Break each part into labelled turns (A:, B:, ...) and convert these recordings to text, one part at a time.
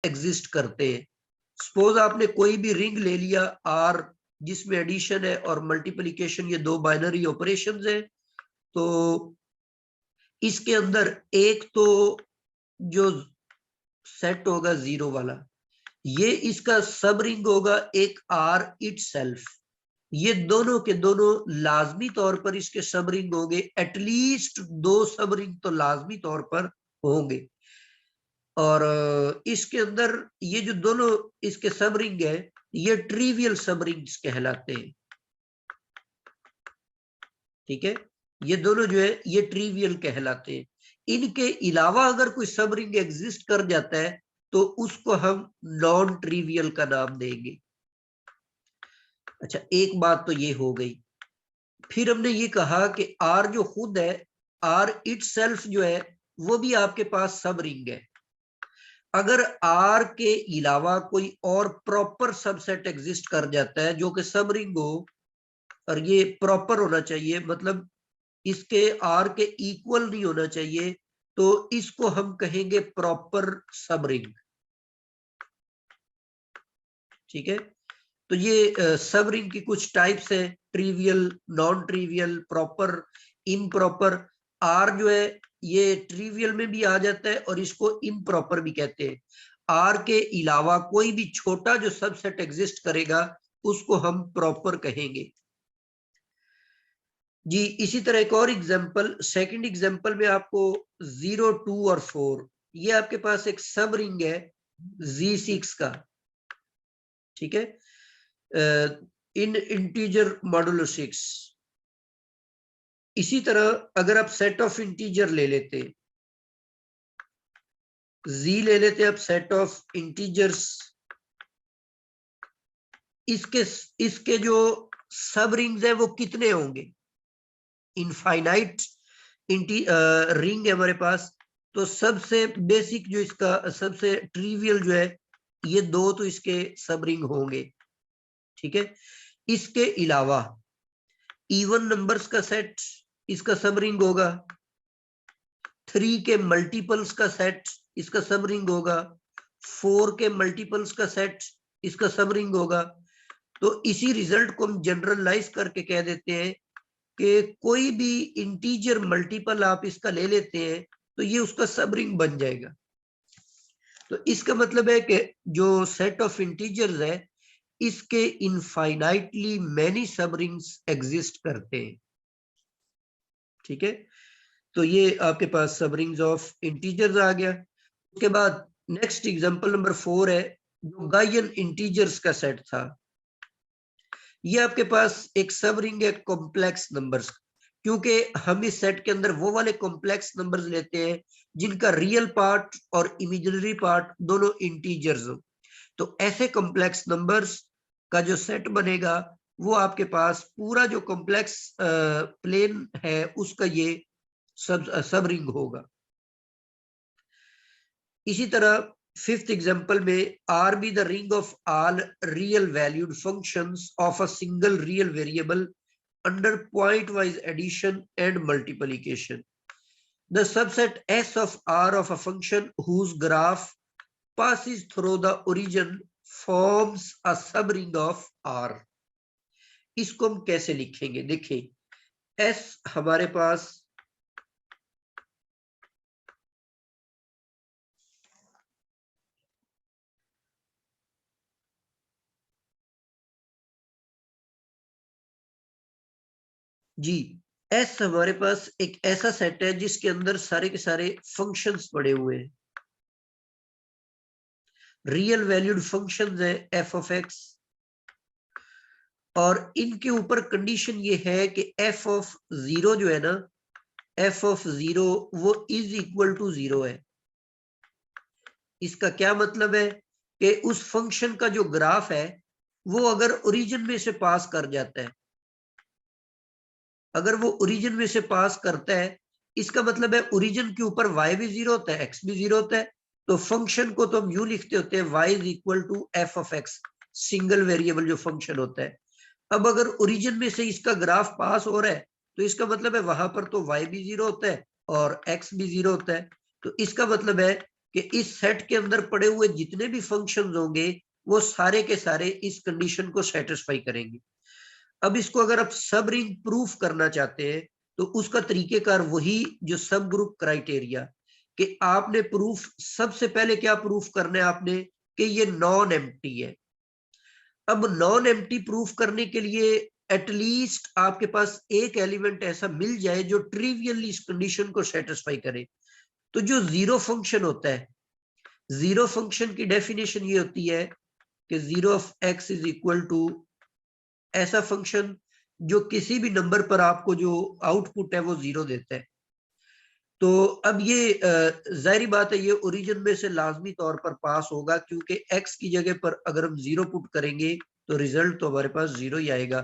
A: Exist करते हैं। Suppose आपने कोई भी रिंग ले लिया आर, जिसमें एडिशन है और मल्टीप्लिकेशन, ये दो बाइनरी ऑपरेशंस है। तो इसके अंदर एक तो जो सेट होगा जीरो वाला, ये इसका सब रिंग होगा एक आर इटसेल्फ। ये दोनों के दोनों लाजमी तौर पर इसके सब रिंग होंगे, एटलीस्ट दो सब रिंग तो लाजमी तौर पर होंगे। और इसके अंदर ये जो दोनों इसके सब रिंग है, ये ट्रिवियल सब रिंग्स कहलाते हैं। ठीक है, ये दोनों जो है ये ट्रिवियल कहलाते हैं। इनके अलावा अगर कोई सब रिंग एग्जिस्ट कर जाता है तो उसको हम नॉन ट्रिवियल का नाम देंगे। अच्छा, एक बात तो ये हो गई। फिर हमने ये कहा कि आर जो खुद है, आर इटसेल्फ जो है, वो भी आपके पास सब रिंग है। अगर आर के अलावा कोई और प्रॉपर सबसेट एग्जिस्ट कर जाता है जो कि सब रिंग हो, और ये प्रॉपर होना चाहिए, मतलब इसके आर के इक्वल नहीं होना चाहिए, तो इसको हम कहेंगे प्रॉपर सब रिंग। ठीक है, तो ये सब रिंग की कुछ टाइप्स है, trivial, non trivial, proper, improper. Or जो है ये ट्रिवियल में भी आ जाता है और इसको इम्प्रॉपर भी कहते हैं। आर के अलावा कोई भी छोटा जो सबसेट एग्जिस्ट करेगा उसको हम प्रॉपर कहेंगे जी। इसी तरह एक और एग्जांपल, सेकंड एग्जांपल में आपको 0, 2 और 4, ये आपके पास एक सब रिंग है Z6 का। ठीक है, इन इंटीजर मॉडुलो 6। इसी तरह अगर आप सेट ऑफ इंटीजर ले लेते, Z ले लेते आप सेट ऑफ इंटीजर्स, इसके जो सब रिंग्स है वो कितने होंगे? इनफाइनाइट रिंग है हमारे पास। तो सबसे बेसिक जो इसका सबसे ट्रिवियल जो है, ये दो तो इसके सब रिंग होंगे। ठीक है, इसके अलावा इवन नंबर्स का सेट इसका सब रिंग होगा, 3 के मल्टीपल्स का सेट इसका सब रिंग होगा, 4 के मल्टीपल्स का सेट इसका सब रिंग होगा। तो इसी रिजल्ट को हम जनरलाइज करके कह देते हैं कि कोई भी इंटीजर मल्टीपल आप इसका ले लेते हैं तो ये उसका सब रिंग बन जाएगा। तो इसका मतलब है कि जो सेट ऑफ इंटीजर्स है, इसके इनफाइनाइटली मैनी सब रिंग्स एग्जिस्ट करते हैं। ठीक है, तो ये आपके पास सब रिंग्स ऑफ इंटीजर्स आ गया। उसके बाद नेक्स्ट एग्जांपल नंबर 4 है, जो गायन इंटीजर्स का सेट था। ये आपके पास एक सब रिंग है कॉम्प्लेक्स नंबर्स, क्योंकि हम इस सेट के अंदर वो वाले कॉम्प्लेक्स नंबर्स लेते हैं जिनका रियल पार्ट और इमेजिनरी पार्ट दोनों इंटीजर्स हो। तो ऐसे कॉम्प्लेक्स नंबर्स का जो सेट बनेगा वो आपके पास पूरा जो कॉम्प्लेक्स प्लेन है उसका ये सब रिंग होगा। इसी तरह फिफ्थ एग्जांपल में, R be the ring of all real valued functions of a single real variable under point-wise addition and multiplication. The subset S of R of a function whose graph passes through the origin forms a subring of R. इसको हम कैसे लिखेंगे? देखिए, S हमारे पास जी, S हमारे पास एक ऐसा set है जिसके अंदर सारे के सारे फंक्शंस पड़े हुए हैं, रियल वैल्यूड फंक्शंस है एफ ऑफ एक्स, और इनके ऊपर कंडीशन ये है कि एफ ऑफ जीरो जो है ना, एफ ऑफ जीरो वो इज इक्वल टू जीरो है। इसका क्या मतलब है कि उस फंक्शन का जो ग्राफ है वो अगर ओरिजिन में से पास कर जाता है, अगर वो ओरिजिन में से पास करता है, इसका मतलब है ओरिजिन के ऊपर y भी जीरो होता है, x भी जीरो होता है। तो फंक्शन को तो हम यूं लिखते होते हैं y is equal to f of x, single variable जो फंक्शन होता है। अब अगर ओरिजिन में से इसका ग्राफ पास हो रहा है तो इसका मतलब है वहां पर तो y भी जीरो होता है और x भी जीरो होता है। तो इसका मतलब है कि इस सेट के अंदर पड़े हुए जितने भी फंक्शंस होंगे वो सारे के सारे इस कंडीशन को सेटिस्फाई करेंगे। अब इसको अगर आप सब रिंग प्रूफ करना चाहते हैं तो उसका तरीकेकार वही जो सब ग्रुप क्राइटेरिया, कि आपने प्रूफ सबसे पहले क्या प्रूफ करना है आपने, कि ये नॉन एम्प्टी है। अब नॉन एम्प्टी प्रूफ करने के लिए एटलीस्ट आपके पास एक एलिमेंट ऐसा मिल जाए जो ट्रिवियली इस कंडीशन को सेटिस्फाई करे। तो जो जीरो फंक्शन होता है, जीरो फंक्शन की डेफिनेशन ये होती है कि zero of x is equal to ऐसा फंक्शन जो किसी भी नंबर पर आपको जो आउटपुट है वो जीरो देता है। तो अब ये जाहिर बात है ये ओरिजिन में से लाजमी तौर पर पास होगा, क्योंकि एक्स की जगह पर अगर हम जीरो पुट करेंगे तो रिजल्ट तो हमारे पास जीरो ही आएगा।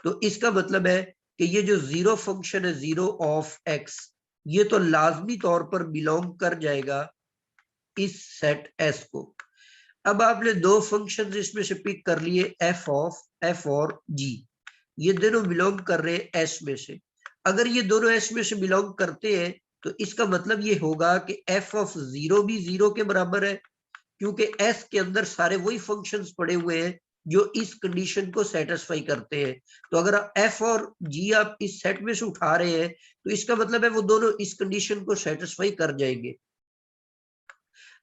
A: तो इसका मतलब है कि ये जो जीरो फंक्शन है जीरो ऑफ एक्स, ये तो लाजमी तौर पर बिलोंग कर जाएगा इस सेट एस को। अब आपने दो फंक्शन इसमें से पिक कर लिए, एफ और जी, ये दोनों बिलोंग कर रहे हैं एस में से। अगर ये दोनों एस में से बिलोंग करते हैं तो इसका मतलब ये होगा कि एफ ऑफ जीरो भी जीरो के बराबर है, क्योंकि एस के अंदर सारे वही फंक्शंस पड़े हुए हैं जो इस कंडीशन को सेटिस्फाई करते हैं। तो अगर एफ और जी आप इस सेट में से उठा रहे हैं तो इसका मतलब है वो दोनों इस कंडीशन को सेटिस्फाई कर जाएंगे।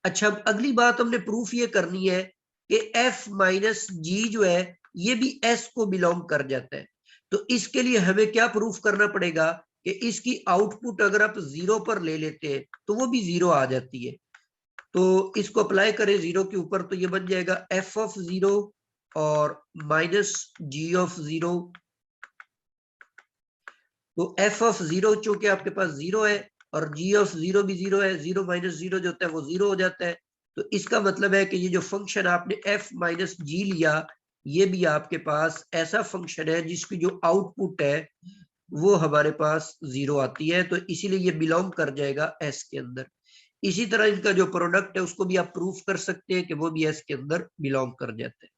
A: अच्छा, अगली बात हमने प्रूफ ये करनी है कि एफ माइनस जी जो है ये भी एस को बिलोंग कर जाता है। तो इसके लिए हमें क्या प्रूफ करना पड़ेगा कि इसकी आउटपुट अगर आप जीरो पर ले लेते हैं तो वो भी जीरो आ जाती है। तो इसको अप्लाई करें जीरो के ऊपर तो ये बन जाएगा एफ ऑफ जीरो और माइनस जी ऑफ जीरो। तो एफ ऑफ जीरो चूंकि आपके पास जीरो है और जी ऑफ जीरो भी जीरो है, जीरो माइनस जीरो जो होता है वो जीरो हो जाता है। तो इसका मतलब है कि ये जो फंक्शन आपने एफ माइनस जी लिया ये भी आपके पास ऐसा फंक्शन है जिसकी जो आउटपुट है वो हमारे पास जीरो आती है, तो इसीलिए ये बिलोंग कर जाएगा एस के अंदर। इसी तरह इनका जो प्रोडक्ट है उसको भी आप प्रूफ कर सकते हैं कि वो भी एस के अंदर बिलोंग कर जाते हैं।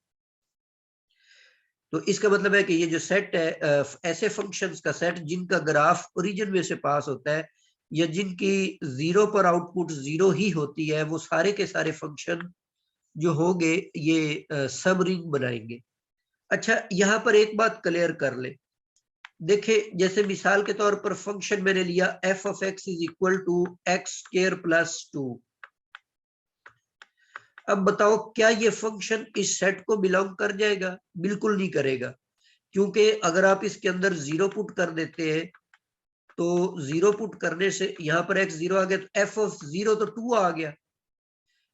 A: तो इसका मतलब है कि ये जो सेट है ऐसे फंक्शंस का सेट जिनका ग्राफ ओरिजिन में से पास होता है या जिनकी जीरो पर आउटपुट जीरो ही होती है, वो सारे के सारे फंक्शन जो होंगे ये सब रिंग बनाएंगे। अच्छा, यहाँ पर एक बात क्लियर कर ले, देखे जैसे मिसाल के तौर पर फंक्शन मैंने लिया f of x is equal to x square plus 2। अब बताओ क्या ये फंक्शन इस सेट को बिलोंग कर जाएगा? बिल्कुल नहीं करेगा, क्योंकि अगर आप इसके अंदर जीरो पुट कर देते हैं तो जीरो पुट करने से यहाँ पर एक्स जीरो आ गया तो एफ ऑफ जीरो तो टू आ गया,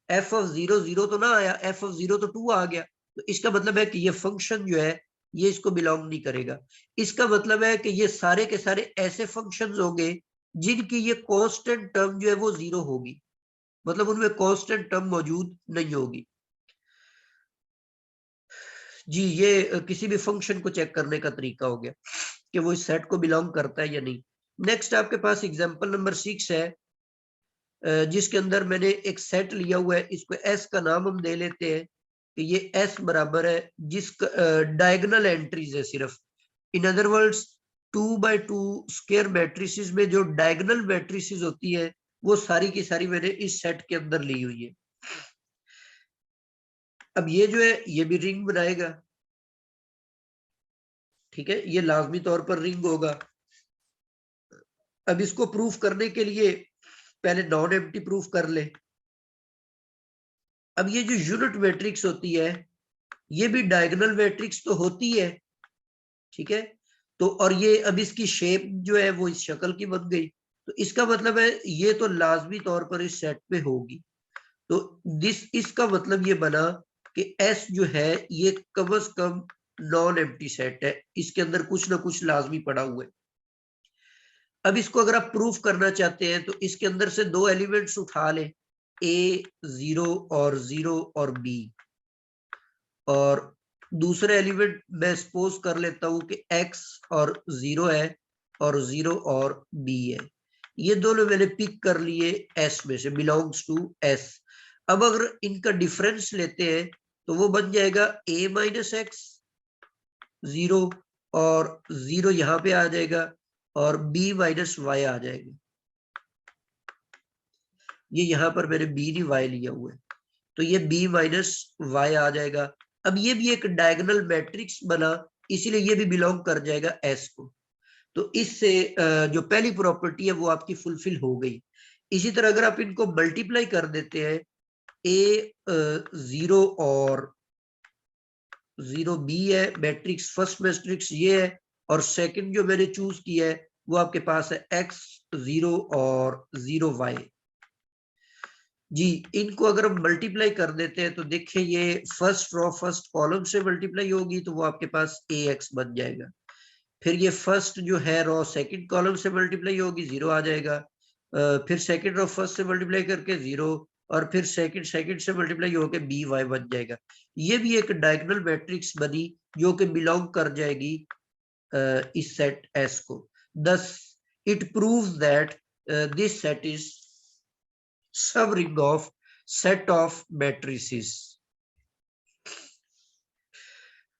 A: एफ ऑफ जीरो जीरो तो ना आया, एफ ऑफ जीरो तो टू आ गया। तो इसका मतलब है कि ये फंक्शन जो है ये इसको बिलोंग नहीं करेगा। इसका मतलब है कि ये सारे के सारे ऐसे फंक्शंस होंगे जिनकी ये कांस्टेंट टर्म जो है वो जीरो होगी, मतलब उनमें कांस्टेंट टर्म मौजूद नहीं होगी। जी, ये किसी भी फंक्शन को चेक करने का तरीका हो गया कि वो इस सेट को बिलोंग करता है या नहीं। नेक्स्ट आपके पास एग्जांपल नंबर 6 है, जिसके अंदर मैंने एक सेट लिया हुआ है, इसको एस का नाम हम दे लेते हैं कि ये एस बराबर है जिसका डायगोनल एंट्रीज है सिर्फ। In other words 2x2 square matrices में जो डायगोनल मैट्रिसेस होती है वो सारी की सारी मैंने इस सेट के अंदर ली हुई है। अब ये जो है ये भी रिंग बनाएगा, ठीक है, ये लाजमी तौर पर रिंग होगा। अब इसको प्रूफ करने के लिए पहले नॉन एम्प्टी प्रूफ कर ले। अब ये जो यूनिट मैट्रिक्स होती है ये भी डायगोनल मैट्रिक्स तो होती है, ठीक है। तो और ये अब इसकी शेप जो है वो इस शक्ल की बन गई, तो इसका मतलब है ये तो लाजमी तौर पर इस सेट में होगी। तो इसका मतलब ये बना कि एस जो है ये कम से कम नॉन एम्प्टी सेट है, इसके अंदर कुछ ना कुछ लाजमी पड़ा हुआ है। अब इसको अगर आप प्रूफ करना चाहते हैं तो इसके अंदर से दो एलिमेंट्स उठा ले, ए जीरो और बी, और दूसरे एलिमेंट मैं सपोज कर लेता हूं कि एक्स और जीरो है और जीरो और बी है। ये दोनों मैंने पिक कर लिए एस में से, बिलोंग्स टू एस। अब अगर इनका डिफरेंस लेते हैं तो वो बन जाएगा ए माइनस एक्स जीरो, और जीरो यहां पे आ जाएगा और बी माइनस वाई आ जाएगा। ये यहाँ पर मैंने बी नहीं वाई लिया हुआ है, तो ये बी माइनस वाई आ जाएगा। अब ये भी एक डायगोनल मैट्रिक्स बना, इसीलिए ये भी बिलोंग कर जाएगा एस को। तो इससे जो पहली प्रॉपर्टी है वो आपकी फुलफिल हो गई। इसी तरह अगर आप इनको मल्टीप्लाई कर देते हैं, ए 0 और 0 बी है, मैट्रिक्स फर्स्ट मैट्रिक्स ये है, और सेकंड जो मैंने चूज किया है वो आपके पास है x 0 और 0 y। जी, इनको अगर हम मल्टीप्लाई कर देते हैं तो देखिए ये फर्स्ट रो फर्स्ट कॉलम से मल्टीप्लाई होगी तो वो आपके पास ax बन जाएगा। फिर ये फर्स्ट जो है रो सेकंड कॉलम से मल्टीप्लाई होगी, 0 आ जाएगा। फिर सेकंड रो फर्स्ट से मल्टीप्लाई करके 0, और फिर सेकंड सेकंड से मल्टीप्लाई होकर बी वाई बन जाएगा। ये भी एक डायगोनल मैट्रिक्स बनी जो कि बिलोंग कर जाएगी इस सेट एस को। thus it proves that this set is subring of set of matrices।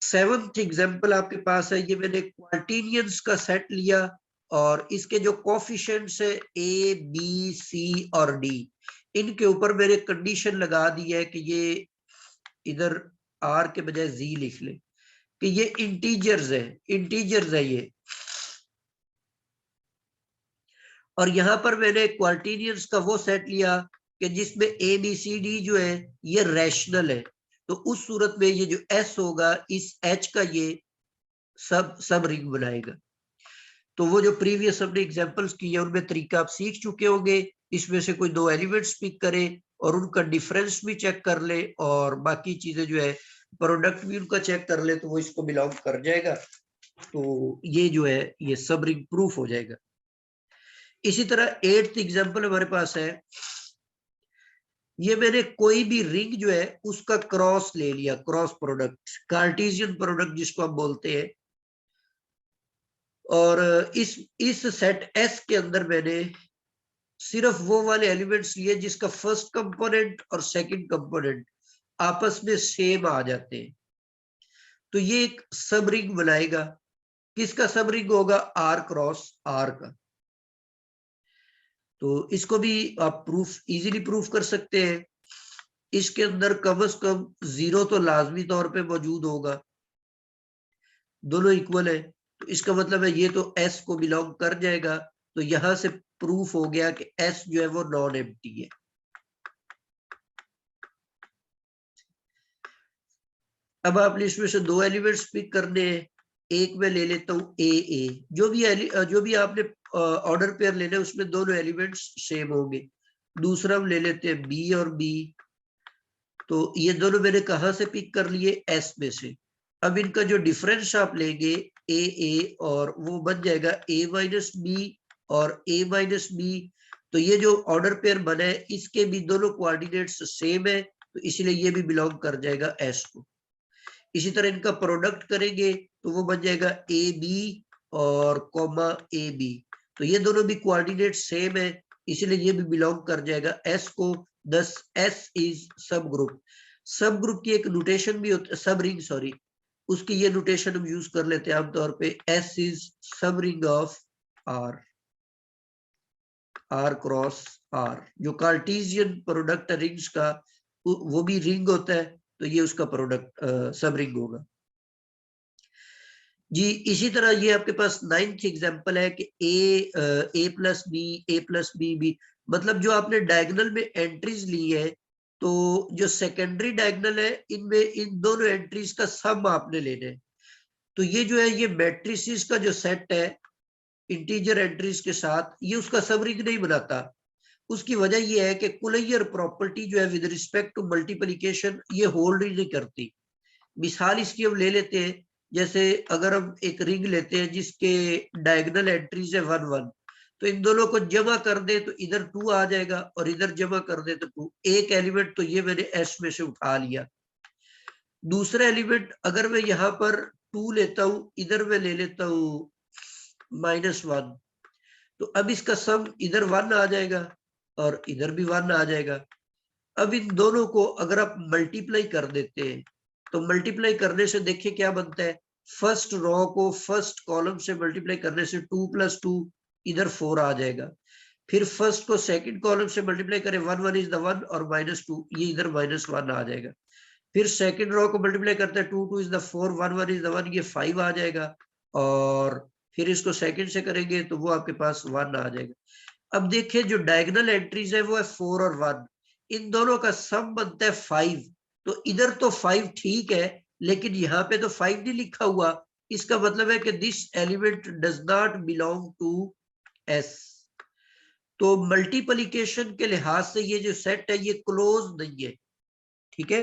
A: Seventh example आपके पास है, ये मैंने क्वार्टिनियंस का सेट लिया और इसके जो कोफिशिएंट्स है ए बी सी और डी, इनके ऊपर मैंने कंडीशन लगा दी है कि ये इधर आर के बजाय जी लिख ले कि ये इंटीजर्स है ये। और यहां पर मैंने क्वार्टिनियंस का वो सेट लिया कि जिसमें ए बी सी डी जो है ये रैशनल है, तो उस सूरत में ये जो एस होगा इस एच का ये सब रिंग बनाएगा। तो वो जो प्रीवियस हमने एग्जांपल्स किए उनमें तरीका आप सीख चुके होंगे। इसमें से कोई दो एलिमेंट्स पिक करें और उनका डिफरेंस भी चेक कर ले और बाकी चीजें जो है प्रोडक्ट भी उनका चेक कर ले तो वो इसको बिलोंग कर जाएगा। तो ये जो है ये सब रिंग प्रूफ हो जाएगा। इसी तरह 8th एग्जांपल हमारे पास है, ये मैंने कोई भी रिंग जो है उसका क्रॉस ले लिया, क्रॉस प्रोडक्ट, कार्टेशियन प्रोडक्ट जिसको हम बोलते हैं। और इस सेट एस के अंदर मैंने सिर्फ वो वाले एलिमेंट्स लिए जिसका फर्स्ट कंपोनेंट और सेकंड कंपोनेंट आपस में सेम आ जाते हैं, तो ये एक सब रिंग बनाएगा। किसका सब रिंग होगा? आर क्रॉस आर का। तो इसको भी आप प्रूफ इजीली प्रूफ कर सकते हैं। इसके अंदर कम से कम 0 तो लाजमी तौर पे मौजूद होगा, दोनों इक्वल है, तो इसका मतलब है ये तो एस को बिलोंग कर जाएगा। तो यहां से प्रूफ हो गया कि एस जो है वो नॉन एम्प्टी है। अब आपने इसमें से दो एलिमेंट्स पिक करने हैं, एक में ले लेता हूं ए जो भी आपने ऑर्डर पेयर लेना है उसमें दोनों एलिमेंट्स सेम होंगे। दूसरा हम ले लेते हैं बी और बी, तो ये दोनों मैंने कहां से पिक कर लिए? एस में से। अब इनका जो डिफरेंस आप लेंगे ए और वो बन जाएगा ए माइनस बी और ए माइनस बी। तो ये जो ऑर्डर पेयर बना है इसके भी दोनों कोऑर्डिनेट्स सेम है, तो इसलिए ये भी बिलोंग कर जाएगा एस को। इसी तरह इनका प्रोडक्ट करेंगे तो वो बन जाएगा ए बी और कॉमा ए बी, तो ये दोनों भी कोऑर्डिनेट सेम है, इसलिए ये भी बिलोंग कर जाएगा एस को। दस एस इज सब ग्रुप। सब ग्रुप की एक नोटेशन भी होती है, सब रिंग सॉरी, उसकी ये नोटेशन हम यूज कर लेते हैं आमतौर पे, S is sub ring of R, R cross R. जो कार्टेशियन प्रोडक्ट रिंग्स का वो भी रिंग होता है, तो ये उसका प्रोडक्ट सब रिंग होगा। जी, इसी तरह ये आपके पास 9th एग्जांपल है कि ए प्लस बी बी, मतलब जो आपने डायगोनल में एंट्रीज ली है, तो जो सेकेंडरी डायगोनल है इनमें इन दोनों एंट्रीज का सम आपने लेना है। तो ये जो है ये मैट्रिसेस का जो सेट है इंटीजर एंट्रीज के साथ, ये उसका सब रिंग नहीं बनाता। उसकी वजह ये है कि कुलैयर प्रॉपर्टी जो है विद रिस्पेक्ट टू मल्टीप्लिकेशन ये होल्ड ही नहीं करती। मिसाल इसकी हम ले लेते हैं, जैसे अगर हम एक रिंग लेते हैं जिसके डायगोनल एंट्रीज है 1 1, तो इन दोनों को जमा कर दे तो इधर 2 आ जाएगा और इधर जमा कर दे तो 2। एक एलिमेंट तो ये मैंने एस में से उठा लिया। दूसरा एलिमेंट अगर मैं यहाँ पर 2 लेता हूं, इधर मैं ले लेता हूं -1, तो अब इसका सम इधर 1 आ जाएगा और इधर भी 1 आ जाएगा। अब इन दोनों को अगर आप मल्टीप्लाई कर देते हैं तो मल्टीप्लाई करने से देखिए क्या बनता है, फर्स्ट रो को फर्स्ट कॉलम से मल्टीप्लाई करने से 2 + 2 इधर 4 आ जाएगा। फिर फर्स्ट को सेकंड कॉलम से मल्टीप्लाई करें, 1 1 इज द 1 और -2, ये इधर -1 आ जाएगा। फिर सेकंड रो को मल्टीप्लाई करते हैं, 2 2 इज द 4, 1 1 इज द 1, ये 5 आ जाएगा। और फिर इसको सेकंड से करेंगे तो वो आपके पास 1 आ जाएगा। अब देखिए जो डायगोनल एंट्रीज है वो है 4 और 1, इन दोनों का सम बनता है 5। तो इधर तो 5 ठीक है, लेकिन यहाँ पे तो 5 नहीं लिखा हुआ, इसका मतलब है कि this element does not belong to S. तो मल्टीप्लिकेशन के लिहाज से ये जो सेट है ये क्लोज नहीं है, ठीक है।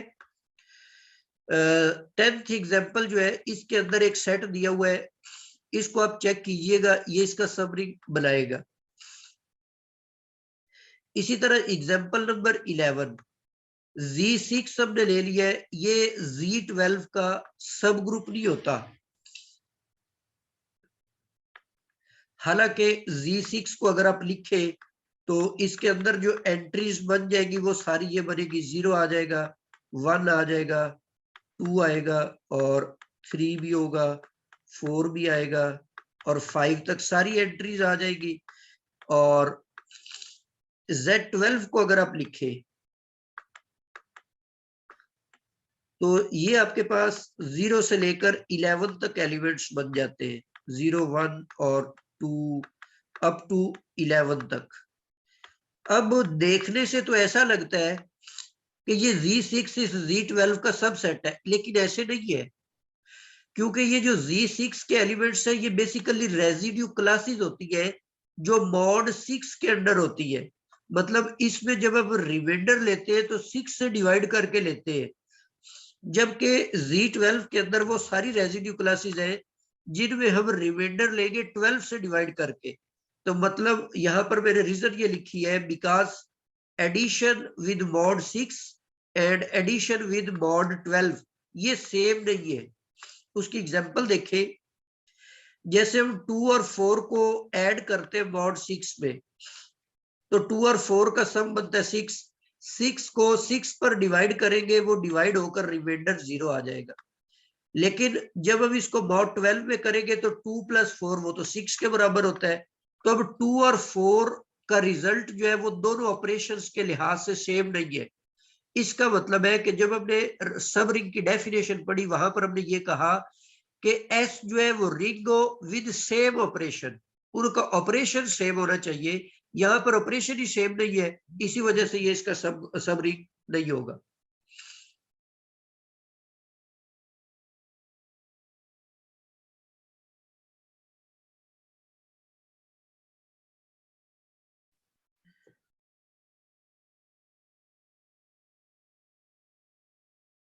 A: 10th एग्जाम्पल जो है इसके अंदर एक सेट दिया हुआ है, इसको आप चेक कीजिएगा, ये इसका सबरिंग बनाएगा। इसी तरह एग्जाम्पल नंबर 11, Z6 हमने ले लिया है, ये Z12 का सब ग्रुप नहीं होता। हालांकि Z6 को अगर आप लिखे तो इसके अंदर जो एंट्रीज बन जाएगी वो सारी ये बनेगी, 0 आ जाएगा, 1 आ जाएगा, 2 आएगा और 3 भी होगा, 4 भी आएगा और 5 तक सारी एंट्रीज आ जाएगी। और Z12 को अगर आप लिखे तो ये आपके पास 0 से लेकर 11 तक एलिमेंट्स बन जाते हैं, 0 1 और 2 अप टू 11 तक। अब देखने से तो ऐसा लगता है कि ये Z6 इस Z12 का सबसेट है, लेकिन ऐसे नहीं है, क्योंकि ये जो Z6 के एलिमेंट्स है ये बेसिकली रेजिड्यू क्लासेस होती है जो मॉड 6 के अंडर होती है। मतलब इसमें जब आप रिमाइंडर लेते हैं तो 6 से डिवाइड करके लेते हैं, जबकि Z12 के अंदर वो सारी रेजिड्यू क्लासेस है जिनमें हम रिमाइंडर लेंगे 12 से डिवाइड करके। तो मतलब यहाँ पर मैंने रीजन ये लिखी है, because addition with mod 6 and addition with mod 12 ये सेम नहीं है। उसकी एग्जांपल देखें, जैसे हम 2 और 4 को ऐड करते हैं मॉड 6 में, तो 2 और 4 का सम बनता है 6, 6 को 6 पर डिवाइड करेंगे, वो डिवाइड होकर रिमाइंडर 0 आ जाएगा। लेकिन जब हम इसको मॉड 12 में करेंगे तो 2 + 4 वो तो 6 के बराबर होता है। तो अब 2 और 4 का रिजल्ट जो है वो दोनों ऑपरेशंस के लिहाज से सेम नहीं है। इसका मतलब है कि जब हमने सब रिंग की डेफिनेशन पढ़ी वहां पर हमने ये कहा कि एस जो है वो रिंग हो विद सेम ऑपरेशन, उनका ऑपरेशन सेम होना चाहिए। यहाँ पर ऑपरेशन ही सेम नहीं है, इसी वजह से ये इसका सब रिंग नहीं होगा।